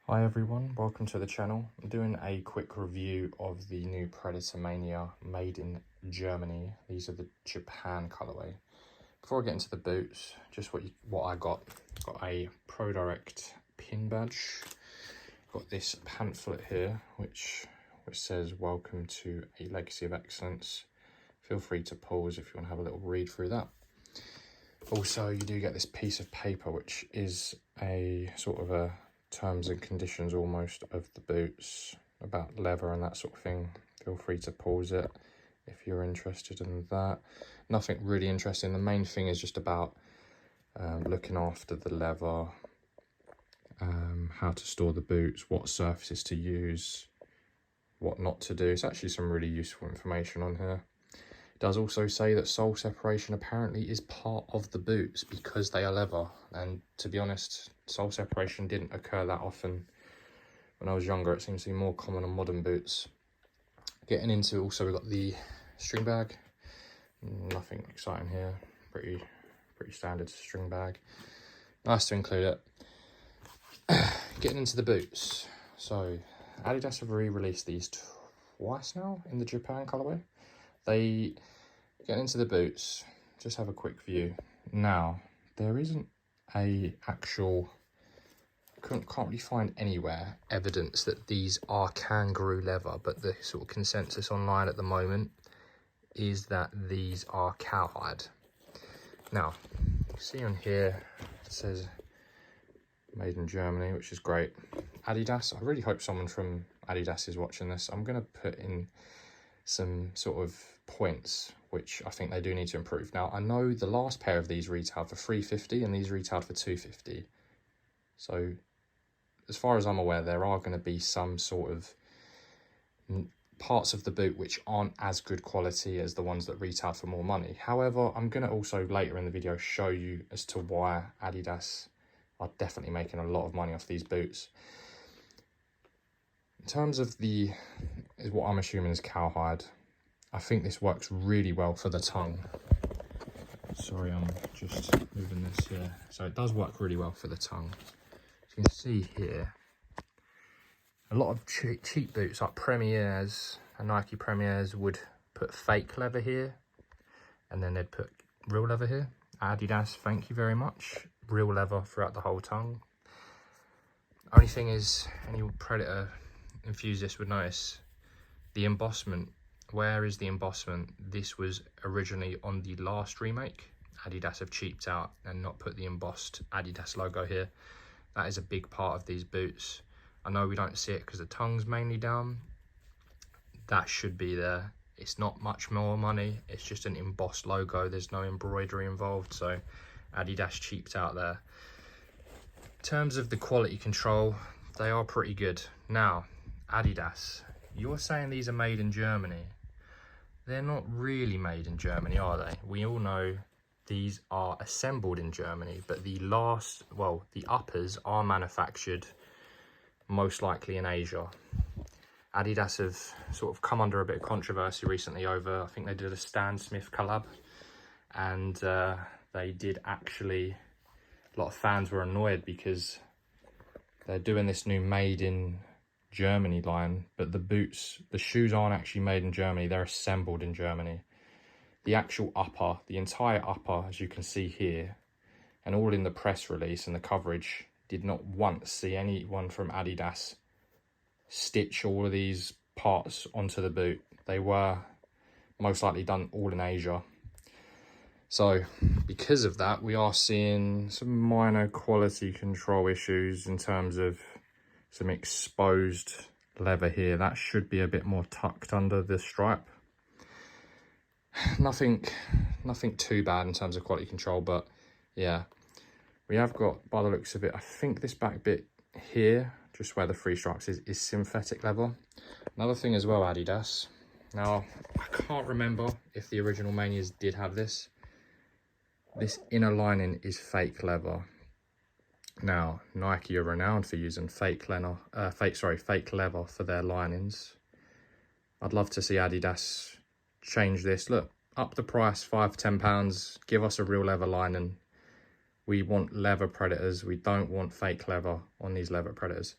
Hi everyone, welcome to the channel. I'm doing a quick review of the new Predator Mania made in Germany. These are the Japan colorway. Before I get into the boots, just what I got. Got a Pro Direct pin badge. Got this pamphlet here which says welcome to a legacy of excellence. Feel free to pause if you want to have a little read through that. Also, you do get this piece of paper which is a sort of a terms and conditions almost of the boots, about leather and that sort of thing. Feel free to pause it if you're interested in that. Nothing really interesting. The main thing is just about looking after the leather, how to store the boots, what surfaces to use, what not to do. It's actually some really useful information on here. It does also say that sole separation apparently is part of the boots because they are leather, and to be honest, sole separation didn't occur that often when I was younger. It seems to be more common on modern boots. Getting into, also we've got the string bag. Nothing exciting here, pretty standard string bag. Nice to include it. Getting into the boots, so Adidas have re-released these twice now in the Japan colorway. They get into the boots, just have a quick view. Now, there isn't a actual, can't really find anywhere evidence that these are kangaroo leather, but the sort of consensus online at the moment is that these are cowhide. Now, you see on here, it says made in Germany, which is great. Adidas, I really hope someone from Adidas is watching this. I'm going to put in some sort of points which I think they do need to improve. Now, I know the last pair of these retailed for $350 and these retailed for $250. So as far as I'm aware, there are going to be some sort of parts of the boot which aren't as good quality as the ones that retail for more money. However, I'm going to also later in the video show you as to why Adidas are definitely making a lot of money off these boots. In terms of is what I'm assuming is cowhide, I think this works really well for the tongue. Sorry, I'm just moving this here. So it does work really well for the tongue. As you can see here, a lot of cheap boots like Premiers and Nike Premiers would put fake leather here, and then they'd put real leather here. Adidas, thank you very much. Real leather throughout the whole tongue. Only thing is, any Predator enthusiast would notice the embossment. Where is the embossment? This was originally on the last remake. Adidas have cheaped out and not put the embossed Adidas logo here. That is a big part of these boots. I know we don't see it because the tongue's mainly down. That should be there. It's not much more money. It's just an embossed logo. There's no embroidery involved, so Adidas cheaped out there. In terms of the quality control, they are pretty good. Now, Adidas, you're saying these are made in Germany. They're not really made in Germany, are they? We all know these are assembled in Germany, but the uppers are manufactured most likely in Asia. Adidas have sort of come under a bit of controversy recently over, I think they did a Stan Smith collab, and they did actually, a lot of fans were annoyed because they're doing this new made in Germany line, but the shoes aren't actually made in Germany, they're assembled in Germany. The actual upper, the entire upper, as you can see here, and all in the press release and the coverage, did not once see anyone from Adidas stitch all of these parts onto the boot. They were most likely done all in Asia. So because of that, we are seeing some minor quality control issues in terms of some exposed leather here. That should be a bit more tucked under the stripe. Nothing too bad in terms of quality control, but yeah, we have got, by the looks of it, I think this back bit here, just where the three stripes is synthetic leather. Another thing as well, Adidas. Now, I can't remember if the original Manias did have this. This inner lining is fake leather. Now, Nike are renowned for using fake leather for their linings. I'd love to see Adidas change this. Look, up the price, £5–10. Give us a real leather lining. We want leather Predators. We don't want fake leather on these leather Predators.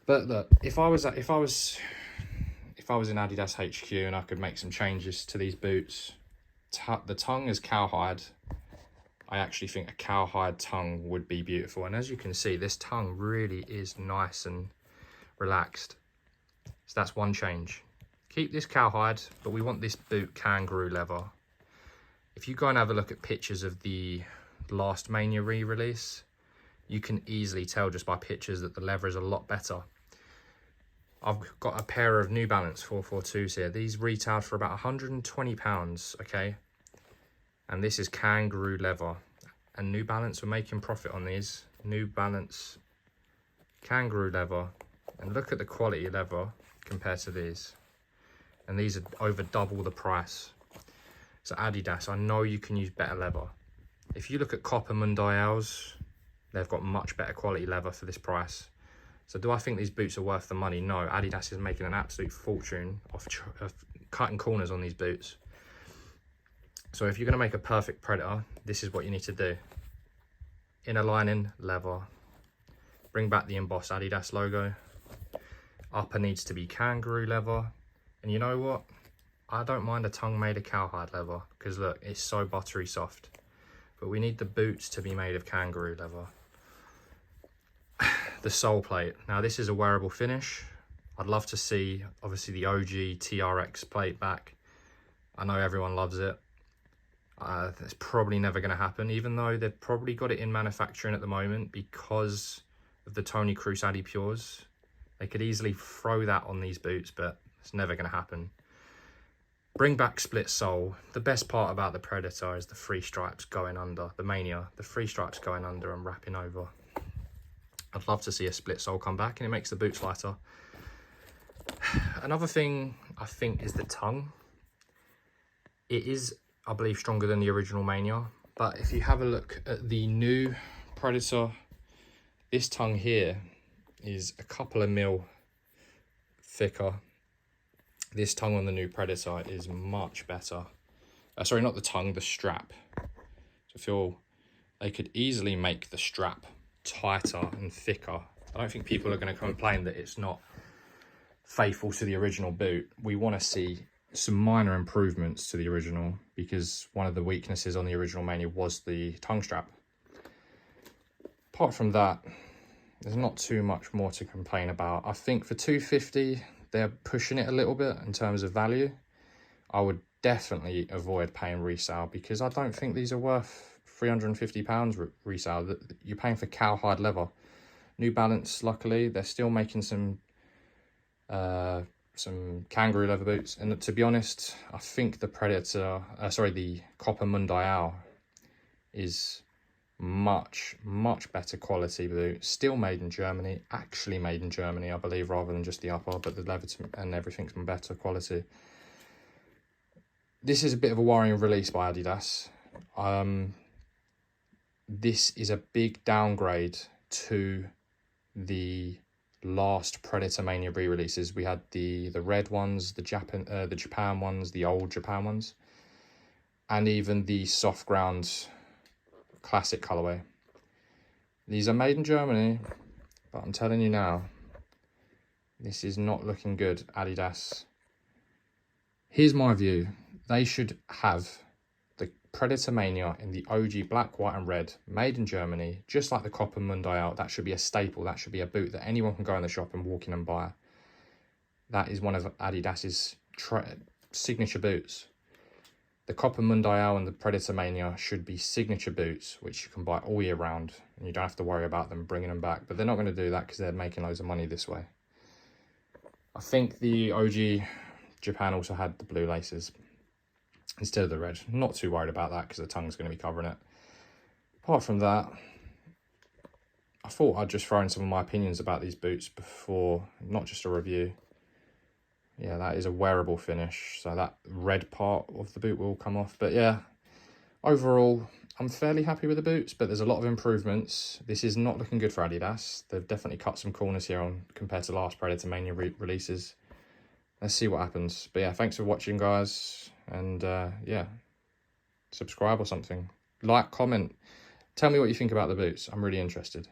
But look, if I was in Adidas HQ and I could make some changes to these boots, the tongue is cowhide. I actually think a cowhide tongue would be beautiful. And as you can see, this tongue really is nice and relaxed. So that's one change. Keep this cowhide, but we want this boot kangaroo leather. If you go and have a look at pictures of the last Mania re-release, you can easily tell just by pictures that the leather is a lot better. I've got a pair of New Balance 442s here. These retailed for about £120, okay? And this is kangaroo leather. And New Balance were making profit on these. New Balance kangaroo leather. And look at the quality of leather compared to these. And these are over double the price. So Adidas, I know you can use better leather. If you look at Copper Mundials, they've got much better quality leather for this price. So do I think these boots are worth the money? No, Adidas is making an absolute fortune of cutting corners on these boots. So if you're going to make a perfect Predator, this is what you need to do. Inner lining, leather. Bring back the embossed Adidas logo. Upper needs to be kangaroo leather. And you know what? I don't mind a tongue made of cowhide leather, because look, it's so buttery soft. But we need the boots to be made of kangaroo leather. The sole plate. Now this is a wearable finish. I'd love to see, obviously, the OG TRX plate back. I know everyone loves it. That's probably never going to happen, even though they've probably got it in manufacturing at the moment because of the Tony Cruz Adipures. They could easily throw that on these boots, but it's never going to happen. Bring back split sole. The best part about the Predator is the 3 stripes going under. The Mania, the 3 stripes going under and wrapping over. I'd love to see a split sole come back, and it makes the boots lighter. Another thing I think is the tongue. It is, I believe, stronger than the original Mania, but if you have a look at the new Predator, this tongue here is a couple of mil thicker. This tongue on the new Predator is much better. Sorry, not the tongue, the strap. So I feel they could easily make the strap tighter and thicker. I don't think people are going to complain that it's not faithful to the original boot. We want to see some minor improvements to the original, because one of the weaknesses on the original Mania was the tongue strap. Apart from that, there's not too much more to complain about. I think for $250, they're pushing it a little bit in terms of value. I would definitely avoid paying resale, because I don't think these are worth £350 resale. That you're paying for cowhide leather. New Balance, luckily, they're still making some kangaroo leather boots, and to be honest, I think the Predator, the Copper Mundial is much better quality boot, still made in Germany, actually made in Germany, I believe, rather than just the upper, but the leather and everything's better quality. This is a bit of a worrying release by Adidas. This is a big downgrade to the last Predator Mania re-releases. We had the red ones, the Japan ones, the old Japan ones, and even the soft ground classic colorway. These are made in Germany, but I'm telling you now, this is not looking good, Adidas. Here's my view. They should have the Predator Mania in the OG black, white and red, made in Germany, just like the Copper Mundial. That should be a staple. That should be a boot that anyone can go in the shop and walk in and buy. That is one of Adidas's signature boots. The Copper Mundial and the Predator Mania should be signature boots, which you can buy all year round, and you don't have to worry about them bringing them back. But they're not going to do that because they're making loads of money this way. I think the OG Japan also had the blue laces instead of the red. I'm not too worried about that because the tongue's going to be covering it. Apart from that, I thought I'd just throw in some of my opinions about these boots before, not just a review. Yeah, that is a wearable finish, so that red part of the boot will come off. But yeah, overall, I'm fairly happy with the boots, but there's a lot of improvements. This is not looking good for Adidas. They've definitely cut some corners here on compared to last Predator Mania releases. Let's see what happens. But yeah, thanks for watching, guys. And yeah, subscribe or something. Like, comment. Tell me what you think about the boots. I'm really interested.